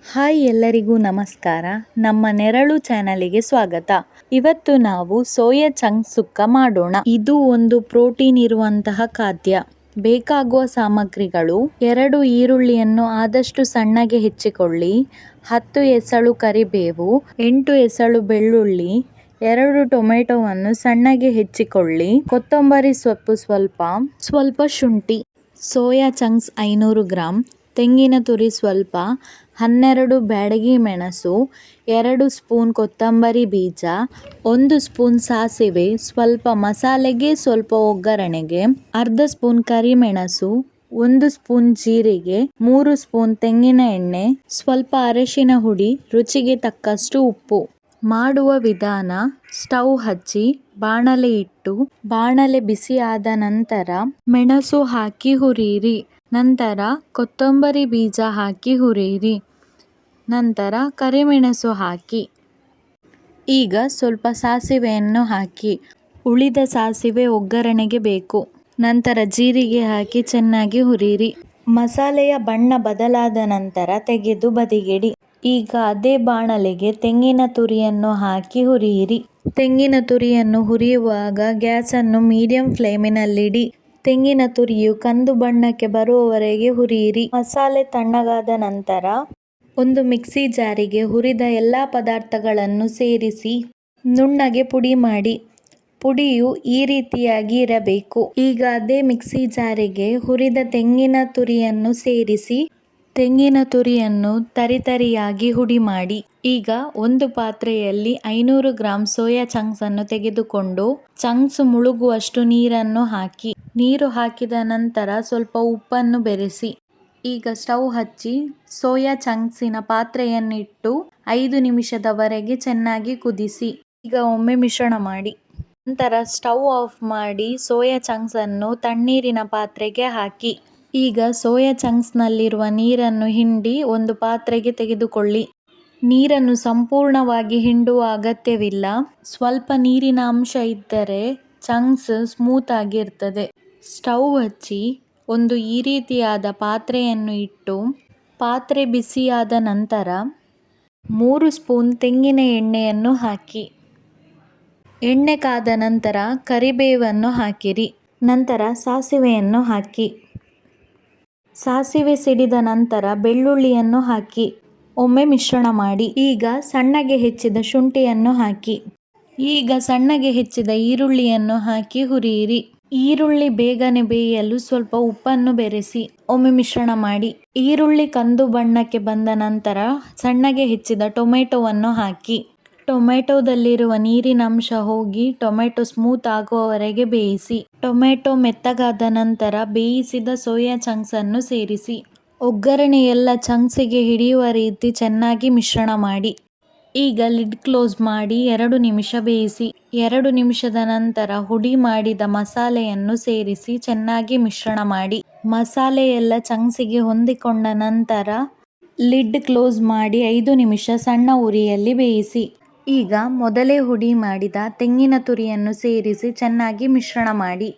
Hi ಎಲ್ಲರಿಗೂ ನಮಸ್ಕಾರ. ನಮ್ಮ ನೆರಳು ಚಾನಲಿಗೆ ಸ್ವಾಗತ. ಇವತ್ತು ನಾವು ಸೋಯಾ ಚಂಕ್ಸ್ ಸುಕ್ಕ ಮಾಡೋಣ. ಇದು ಒಂದು ಪ್ರೋಟೀನ್ ಇರುವಂತಹ ಖಾದ್ಯ. ಬೇಕಾಗುವ ಸಾಮಗ್ರಿಗಳು: 2 ಈರುಳ್ಳಿಯನ್ನು ಆದಷ್ಟು ಸಣ್ಣಗೆ ಹೆಚ್ಚಿಕೊಳ್ಳಿ, 10 ಎಸಳು ಕರಿಬೇವು, 8 ಎಸಳು ಬೆಳ್ಳುಳ್ಳಿ, 2 ಟೊಮೆಟೊವನ್ನು ಸಣ್ಣಗೆ ಹೆಚ್ಚಿಕೊಳ್ಳಿ, ಕೊತ್ತಂಬರಿ ಸೊಪ್ಪು ಸ್ವಲ್ಪ ಶುಂಠಿ, ಸೋಯಾ ಚಂಕ್ಸ್ 500 ಗ್ರಾಂ, ತೆಂಗಿನ ತುರಿ ಸ್ವಲ್ಪ, 12 ಬ್ಯಾಡಗಿ ಮೆಣಸು, 2 ಸ್ಪೂನ್ ಕೊತ್ತಂಬರಿ ಬೀಜ, 1 ಸ್ಪೂನ್ ಸಾಸಿವೆ, ಸ್ವಲ್ಪ ಮಸಾಲೆಗೆ ಸ್ವಲ್ಪ ಒಗ್ಗರಣೆಗೆ, ಅರ್ಧ ಸ್ಪೂನ್ ಕರಿಮೆಣಸು, 1 ಸ್ಪೂನ್ ಜೀರಿಗೆ, 3 ಸ್ಪೂನ್ ತೆಂಗಿನ ಎಣ್ಣೆ, ಸ್ವಲ್ಪ ಅರಿಶಿನ ಹುಡಿ, ರುಚಿಗೆ ತಕ್ಕಷ್ಟು ಉಪ್ಪು. ಮಾಡುವ ವಿಧಾನ: ಸ್ಟವ್ ಹಚ್ಚಿ ಬಾಣಲೆ ಇಟ್ಟು, ಬಾಣಲೆ ಬಿಸಿ ಆದ ನಂತರ ಮೆಣಸು ಹಾಕಿ ಹುರಿಯಿರಿ. ನಂತರ ಕೊತ್ತಂಬರಿ ಬೀಜ ಹಾಕಿ ಹುರಿಯಿರಿ. ನಂತರ ಕರಿಮೆಣಸು ಹಾಕಿ. ಈಗ ಸ್ವಲ್ಪ ಸಾಸಿವೆಯನ್ನು ಹಾಕಿ. ಉಳಿದ ಸಾಸಿವೆ ಒಗ್ಗರಣೆಗೆ ಬೇಕು. ನಂತರ ಜೀರಿಗೆ ಹಾಕಿ ಚೆನ್ನಾಗಿ ಹುರಿಯಿರಿ. ಮಸಾಲೆಯ ಬಣ್ಣ ಬದಲಾದ ನಂತರ ತೆಗೆದು ಬದಿಗಿಡಿ. ಈಗ ಅದೇ ಬಾಣಲೆಗೆ ತೆಂಗಿನ ತುರಿಯನ್ನು ಹಾಕಿ ಹುರಿಯಿರಿ. ತೆಂಗಿನ ತುರಿಯನ್ನು ಹುರಿಯುವಾಗ ಗ್ಯಾಸನ್ನು ಮೀಡಿಯಂ ಫ್ಲೇಮಿನಲ್ಲಿಡಿ. ತೆಂಗಿನ ತುರಿಯು ಕಂದು ಬಣ್ಣಕ್ಕೆ ಬರುವವರೆಗೆ ಹುರಿಯಿರಿ. ಮಸಾಲೆ ತಣ್ಣಗಾದ ನಂತರ ಒಂದು ಮಿಕ್ಸಿ ಜಾರಿಗೆ ಹುರಿದ ಎಲ್ಲ ಪದಾರ್ಥಗಳನ್ನು ಸೇರಿಸಿ ನುಣ್ಣಗೆ ಪುಡಿ ಮಾಡಿ. ಪುಡಿಯು ಈ ರೀತಿಯಾಗಿ ಇರಬೇಕು. ಈಗ ಅದೇ ಮಿಕ್ಸಿ ಜಾರಿಗೆ ಹುರಿದ ತೆಂಗಿನ ತುರಿಯನ್ನು ಸೇರಿಸಿ ತೆಂಗಿನ ತುರಿಯನ್ನು ತರಿತರಿಯಾಗಿ ಹುಡಿ ಮಾಡಿ. ಈಗ ಒಂದು ಪಾತ್ರೆಯಲ್ಲಿ 500 ಗ್ರಾಂ ಸೋಯಾ ಚಂಕ್ಸ್ ಅನ್ನು ತೆಗೆದುಕೊಂಡು ಚಂಕ್ಸ್ ಮುಳುಗುವಷ್ಟು ನೀರನ್ನು ಹಾಕಿ. ನೀರು ಹಾಕಿದ ನಂತರ ಸ್ವಲ್ಪ ಉಪ್ಪನ್ನು ಬೆರೆಸಿ. ಈಗ ಸ್ಟವ್ ಹಚ್ಚಿ ಸೋಯಾ ಚಂಕ್ಸಿನ ಪಾತ್ರೆಯನ್ನಿಟ್ಟು 5 ನಿಮಿಷದವರೆಗೆ ಚೆನ್ನಾಗಿ ಕುದಿಸಿ. ಈಗ ಒಮ್ಮೆ ಮಿಶ್ರಣ ಮಾಡಿ. ನಂತರ ಸ್ಟವ್ ಆಫ್ ಮಾಡಿ ಸೋಯಾ ಚಂಕ್ಸ್ ಅನ್ನು ತಣ್ಣೀರಿನ ಪಾತ್ರೆಗೆ ಹಾಕಿ. ಈಗ ಸೋಯಾ ಚಂಕ್ಸ್ನಲ್ಲಿರುವ ನೀರನ್ನು ಹಿಂಡಿ ಒಂದು ಪಾತ್ರೆಗೆ ತೆಗೆದುಕೊಳ್ಳಿ. ನೀರನ್ನು ಸಂಪೂರ್ಣವಾಗಿ ಹಿಂಡುವ ಅಗತ್ಯವಿಲ್ಲ. ಸ್ವಲ್ಪ ನೀರಿನ ಅಂಶ ಇದ್ದರೆ ಚಂಕ್ಸ್ ಸ್ಮೂತ್ ಆಗಿರ್ತದೆ. ಸ್ಟವ್ ಹಚ್ಚಿ ಒಂದು ಈ ರೀತಿಯಾದ ಪಾತ್ರೆಯನ್ನು ಇಟ್ಟು ಪಾತ್ರೆ ಬಿಸಿಯಾದ ನಂತರ 3 ಸ್ಪೂನ್ ತೆಂಗಿನ ಎಣ್ಣೆಯನ್ನು ಹಾಕಿ. ಎಣ್ಣೆ ಕಾದ ನಂತರ ಕರಿಬೇವನ್ನು ಹಾಕಿರಿ. ನಂತರ ಸಾಸಿವೆಯನ್ನು ಹಾಕಿ. ಸಾಸಿವೆ ಸಿಡಿದ ನಂತರ ಬೆಳ್ಳುಳ್ಳಿಯನ್ನು ಹಾಕಿ ಒಮ್ಮೆ ಮಿಶ್ರಣ ಮಾಡಿ. ಈಗ ಸಣ್ಣಗೆ ಹೆಚ್ಚಿದ ಶುಂಠಿಯನ್ನು ಹಾಕಿ. ಈಗ ಸಣ್ಣಗೆ ಹೆಚ್ಚಿದ ಈರುಳ್ಳಿಯನ್ನು ಹಾಕಿ ಹುರಿಯಿರಿ. ಈರುಳ್ಳಿ ಬೇಗನೆ ಬೇಯಲು ಸ್ವಲ್ಪ ಉಪ್ಪನ್ನು ಬೆರೆಸಿ ಒಮ್ಮೆ ಮಿಶ್ರಣ ಮಾಡಿ. ಈರುಳ್ಳಿ ಕಂದು ಬಣ್ಣಕ್ಕೆ ಬಂದ ನಂತರ ಸಣ್ಣಗೆ ಹೆಚ್ಚಿದ ಟೊಮೆಟೊವನ್ನು ಹಾಕಿ. ಟೊಮೆಟೊದಲ್ಲಿರುವ ನೀರಿನ ಅಂಶ ಹೋಗಿ ಟೊಮೆಟೊ ಸ್ಮೂತ್ ಆಗುವವರೆಗೆ ಬೇಯಿಸಿ. ಟೊಮೆಟೊ ಮೆತ್ತಗಾದ ನಂತರ ಬೇಯಿಸಿದ ಸೋಯಾ ಚಂಕ್ಸ್ ಅನ್ನು ಸೇರಿಸಿ. ಒಗ್ಗರಣೆ ಎಲ್ಲ ಚಂಕ್ಸಿಗೆ ಹಿಡಿಯುವ ರೀತಿ ಚೆನ್ನಾಗಿ ಮಿಶ್ರಣ ಮಾಡಿ. ಈಗ ಲಿಡ್ ಕ್ಲೋಸ್ ಮಾಡಿ 2 ನಿಮಿಷ ಬೇಯಿಸಿ. 2 ನಿಮಿಷದ ನಂತರ ಹುಡಿ ಮಾಡಿದ ಮಸಾಲೆಯನ್ನು ಸೇರಿಸಿ ಚೆನ್ನಾಗಿ ಮಿಶ್ರಣ ಮಾಡಿ. ಮಸಾಲೆ ಎಲ್ಲ ಚಂಕ್ಸಿಗೆ ಹೊಂದಿಕೊಂಡ ನಂತರ ಲಿಡ್ ಕ್ಲೋಸ್ ಮಾಡಿ 5 ನಿಮಿಷ ಸಣ್ಣ ಉರಿಯಲ್ಲಿ ಬೇಯಿಸಿ. ಈಗ ಮೊದಲೇ ಹುಡಿ ಮಾಡಿದ ತೆಂಗಿನ ತುರಿಯನ್ನು ಸೇರಿಸಿ ಚೆನ್ನಾಗಿ ಮಿಶ್ರಣ ಮಾಡಿ.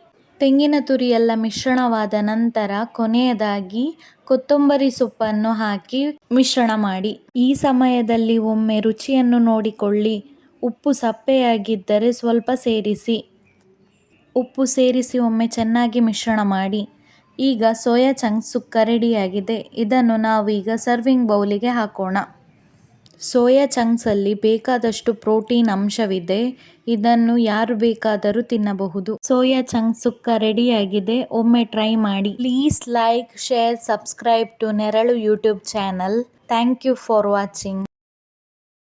ತೆಂಗಿನ ತುರಿ ಎಲ್ಲ ಮಿಶ್ರಣವಾದ ನಂತರ ಕೊನೆಯದಾಗಿ ಕೊತ್ತಂಬರಿ ಸೊಪ್ಪನ್ನು ಹಾಕಿ ಮಿಶ್ರಣ ಮಾಡಿ. ಈ ಸಮಯದಲ್ಲಿ ಒಮ್ಮೆ ರುಚಿಯನ್ನು ನೋಡಿಕೊಳ್ಳಿ. ಉಪ್ಪು ಸಪ್ಪೆಯಾಗಿದ್ದರೆ ಸ್ವಲ್ಪ ಸೇರಿಸಿ. ಉಪ್ಪು ಸೇರಿಸಿ ಒಮ್ಮೆ ಚೆನ್ನಾಗಿ ಮಿಶ್ರಣ ಮಾಡಿ. ಈಗ ಸೋಯಾ ಚಂಕ್ಸ್ ಸುಕ್ಕ ರೆಡಿಯಾಗಿದೆ. ಇದನ್ನು ನಾವು ಈಗ ಸರ್ವಿಂಗ್ ಬೌಲಿಗೆ ಹಾಕೋಣ. ಸೋಯಾ ಚಂಕ್ಸಲ್ಲಿ ಬೇಕಾದಷ್ಟು ಪ್ರೋಟೀನ್ ಅಂಶವಿದೆ. ಇದನ್ನು ಯಾರು ಬೇಕಾದರೂ ತಿನ್ನಬಹುದು. ಸೋಯಾ ಚಂಕ್ಸ್ ಸುಕ್ಕ ರೆಡಿಯಾಗಿದೆ. ಒಮ್ಮೆ ಟ್ರೈ ಮಾಡಿ. Please like, share, subscribe to Neralu YouTube channel. Thank you for watching.